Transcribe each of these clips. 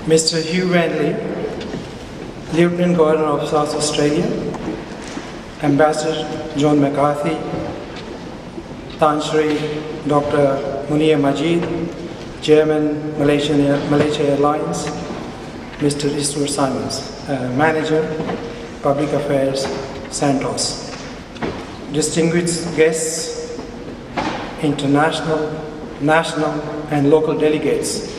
Mr. Hugh Ranley, Lieutenant Governor of South Australia, Ambassador John McCarthy, Tan Sri Dr. Munir Majid, Chairman Malaysia Airlines, Mr. Eastwood Simons, Manager, Public Affairs, Santos. Distinguished guests, international, national, and local delegates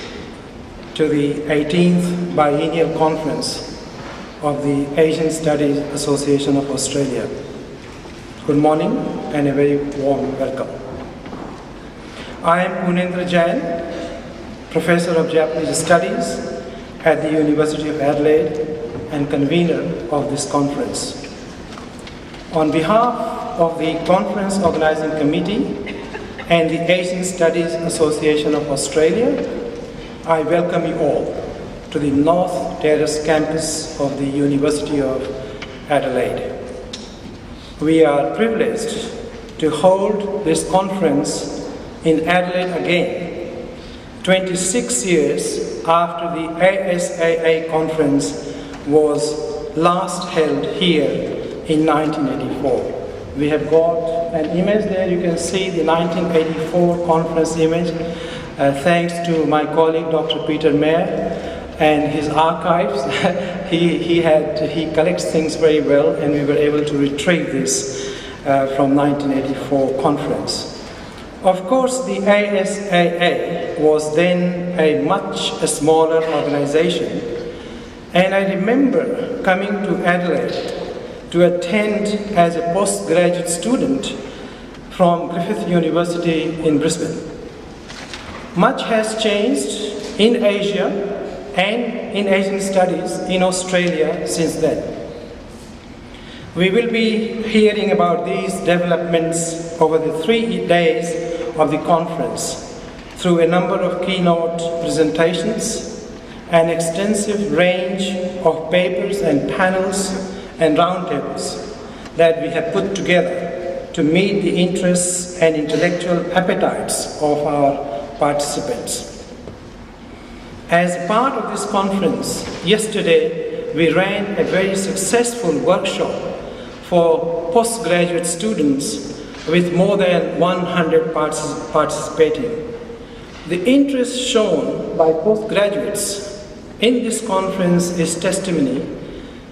to the 18th Biennial Conference of the Asian Studies Association of Australia. Good morning and a very warm welcome. I am Purnendra Jain, Professor of Japanese Studies at the University of Adelaide and convener of this conference. On behalf of the Conference Organizing Committee and the Asian Studies Association of Australia, I welcome you all to the North Terrace campus of the University of Adelaide. We are privileged to hold this conference in Adelaide again, 26 years after the ASAA conference was last held here in 1984. We have got an image there. You can see the 1984 conference image. Thanks to my colleague, Dr. Peter Mayer, and his archives. he collects things very well, and we were able to retrieve this from 1984 conference. Of course, the ASAA was then a much smaller organization, and I remember coming to Adelaide to attend as a postgraduate student from Griffith University in Brisbane. Much has changed in Asia and in Asian studies in Australia since then. We will be hearing about these developments over the 3 days of the conference through a number of keynote presentations, an extensive range of papers and panels and roundtables that we have put together to meet the interests and intellectual appetites of our participants. As part of this conference, yesterday we ran a very successful workshop for postgraduate students with more than 100 participating. The interest shown by postgraduates in this conference is testimony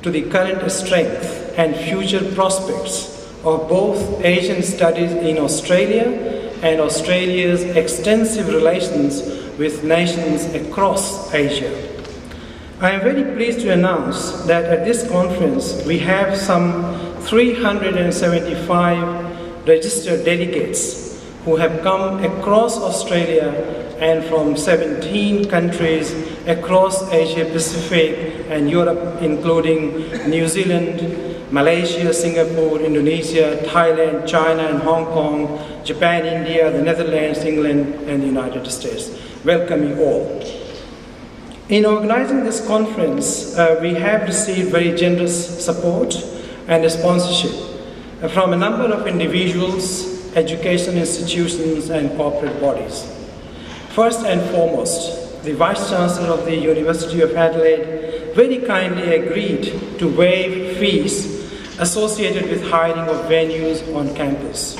to the current strength and future prospects of both Asian studies in Australia and Australia's extensive relations with nations across Asia. I am very pleased to announce that at this conference we have some 375 registered delegates who have come across Australia and from 17 countries across Asia Pacific and Europe, including New Zealand, Malaysia, Singapore, Indonesia, Thailand, China and Hong Kong, Japan, India, the Netherlands, England and the United States. Welcome you all. In organizing this conference, we have received very generous support and sponsorship from a number of individuals, education institutions and corporate bodies. First and foremost, the Vice Chancellor of the University of Adelaide very kindly agreed to waive fees associated with hiring of venues on campus.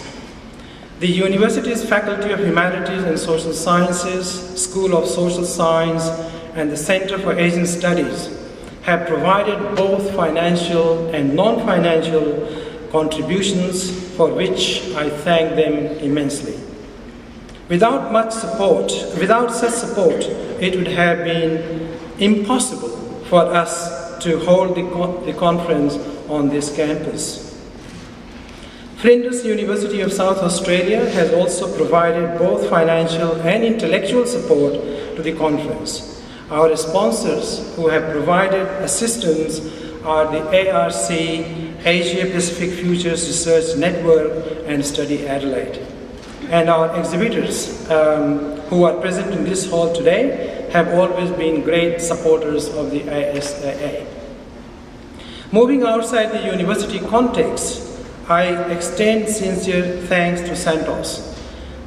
The university's Faculty of Humanities and Social Sciences, School of Social Science, and the Center for Asian Studies have provided both financial and non-financial contributions, for which I thank them immensely. Without such support, it would have been impossible for us to hold the conference on this campus. Flinders University of South Australia has also provided both financial and intellectual support to the conference. Our sponsors who have provided assistance are the ARC, Asia Pacific Futures Research Network and Study Adelaide. And our exhibitors who are present in this hall today have always been great supporters of the ASAA. Moving outside the university context, I extend sincere thanks to Santos,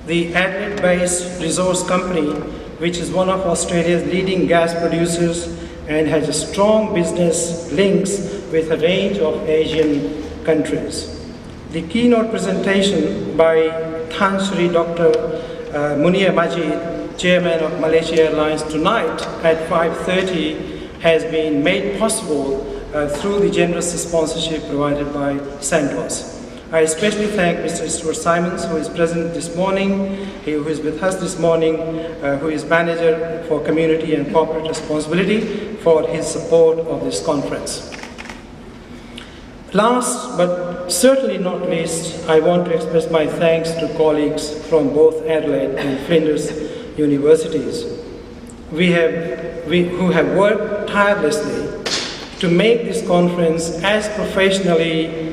the Adelaide-based resource company, which is one of Australia's leading gas producers and has a strong business links with a range of Asian countries. The keynote presentation by Tan Sri Dr. Munir Majid, Chairman of Malaysia Airlines, tonight at 5:30 has been made possible through the generous sponsorship provided by Santos. I especially thank Mr. Stuart Simons, who is present this morning, who is with us this morning, who is Manager for Community and Corporate Responsibility, for his support of this conference. Last but certainly not least, I want to express my thanks to colleagues from both Adelaide and Flinders universities who have worked tirelessly to make this conference as professionally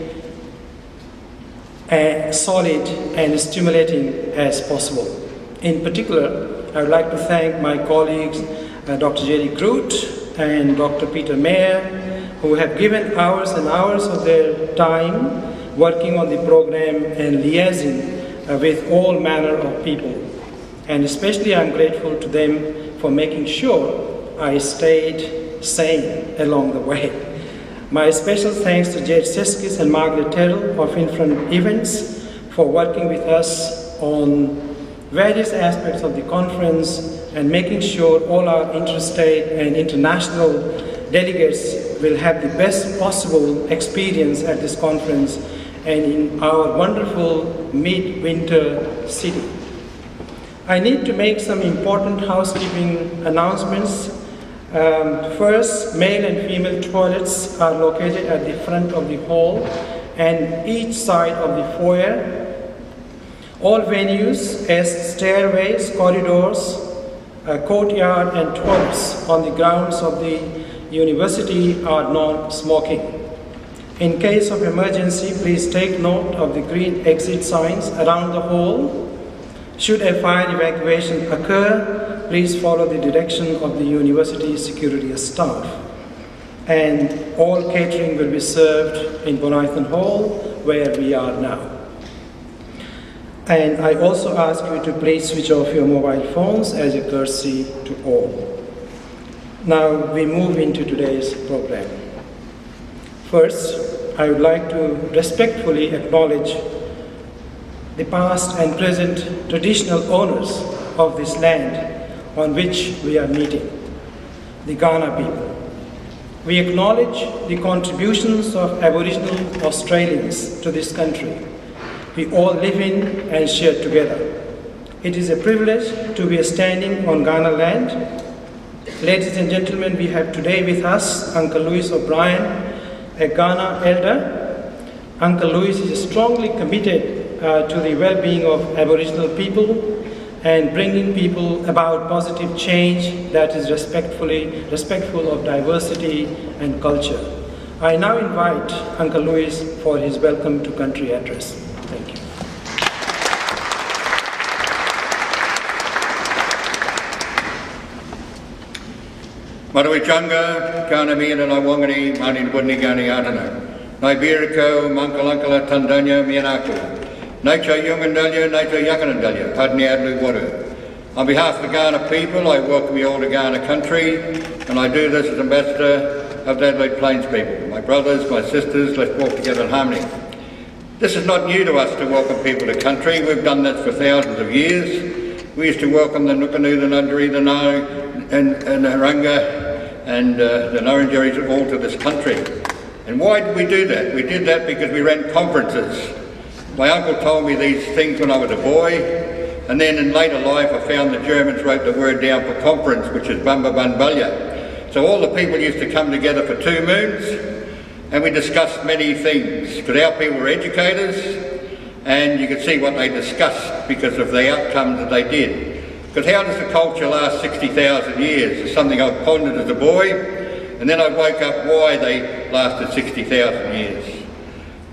solid and stimulating as possible. In particular, I would like to thank my colleagues, Dr. Jerry Groot and Dr. Peter Mayer, who have given hours and hours of their time working on the program and liaising with all manner of people. And especially I'm grateful to them for making sure I stayed sane along the way. My special thanks to Jade Seskis and Margaret Terrell of Infront Events for working with us on various aspects of the conference and making sure all our interstate and international delegates will have the best possible experience at this conference and in our wonderful mid-winter city. I need to make some important housekeeping announcements. First, male and female toilets are located at the front of the hall and each side of the foyer. All venues as stairways, corridors, courtyard and toilets on the grounds of the university are non-smoking. In case of emergency, please take note of the green exit signs around the hall. Should a fire evacuation occur, please follow the direction of the university security staff. And all catering will be served in Bonithan Hall, where we are now. And I also ask you to please switch off your mobile phones as a courtesy to all. Now we move into today's program. First, I would like to respectfully acknowledge the past and present traditional owners of this land on which we are meeting, the Kaurna people. We acknowledge the contributions of Aboriginal Australians to this country. We all live in and share together. It is a privilege to be standing on Kaurna land. Ladies and gentlemen, we have today with us Uncle Louis O'Brien, a Kaurna elder. Uncle Louis is strongly committed to the well-being of Aboriginal people and bringing people about positive change that is respectful of diversity and culture. I now invite Uncle Louis for his welcome to country address. Thank you. Marawichanga, Kanami and Lawangani, Manin Bunigani Adana, Naibiriko, Mankalankala, Tandanya, Mianaku. Nature Yungandalia, Nature Yakanandalia, Padni Adlu Water. On behalf of the Kaurna people, I welcome you all to Kaurna country, and I do this as Ambassador of the Adelaide Plains people. My brothers, my sisters, let's walk together in harmony. This is not new to us to welcome people to country. We've done this for thousands of years. We used to welcome the Nukanu, the Nundari, the Nau, and the Harunga, and the Nurrunjaris all to this country. And why did we do that? We did that because we ran conferences. My uncle told me these things when I was a boy, and then in later life I found the Germans wrote the word down for conference, which is Bamba Banbalya. So all the people used to come together for 2 moons, and we discussed many things, because our people were educators, and you could see what they discussed because of the outcomes that they did. Because how does the culture last 60,000 years? It's something I pondered as a boy, and then I woke up why they lasted 60,000 years.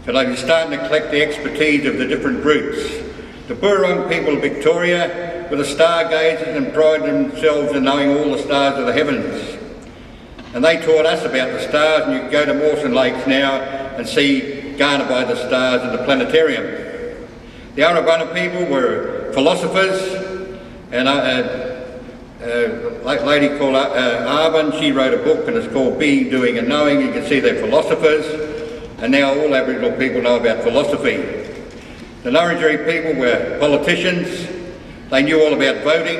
But I was starting to collect the expertise of the different groups. The Burrung people of Victoria were the stargazers and prided themselves in knowing all the stars of the heavens. And they taught us about the stars, and you can go to Mawson Lakes now and see Kaurna by the stars in the planetarium. The Arabana people were philosophers and a lady called Arvin. She wrote a book and it's called Being, Doing and Knowing. You can see they're philosophers, and now all Aboriginal people know about philosophy. The Wurundjeri people were politicians. They knew all about voting.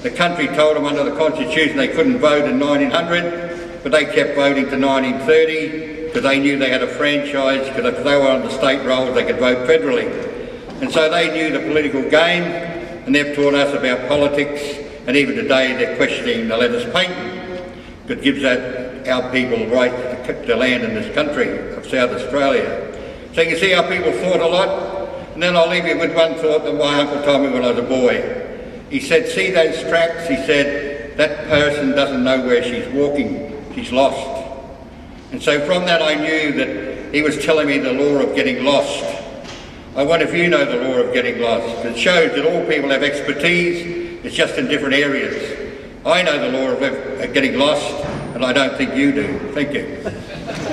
The country told them under the Constitution they couldn't vote in 1900, but they kept voting to 1930 because they knew they had a franchise, because if they were on the state rolls they could vote federally. And so they knew the political game, and they've taught us about politics, and even today they're questioning the letters patent, because it gives our people the right to land in this country of South Australia. So you can see how people thought a lot. And then I'll leave you with one thought that my uncle told me when I was a boy. He said, see those tracks? He said, that person doesn't know where she's walking, she's lost. And so from that I knew that he was telling me the law of getting lost. I wonder if you know the law of getting lost. It shows that all people have expertise, it's just in different areas. I know the law of getting lost, and I don't think you do. Thank you.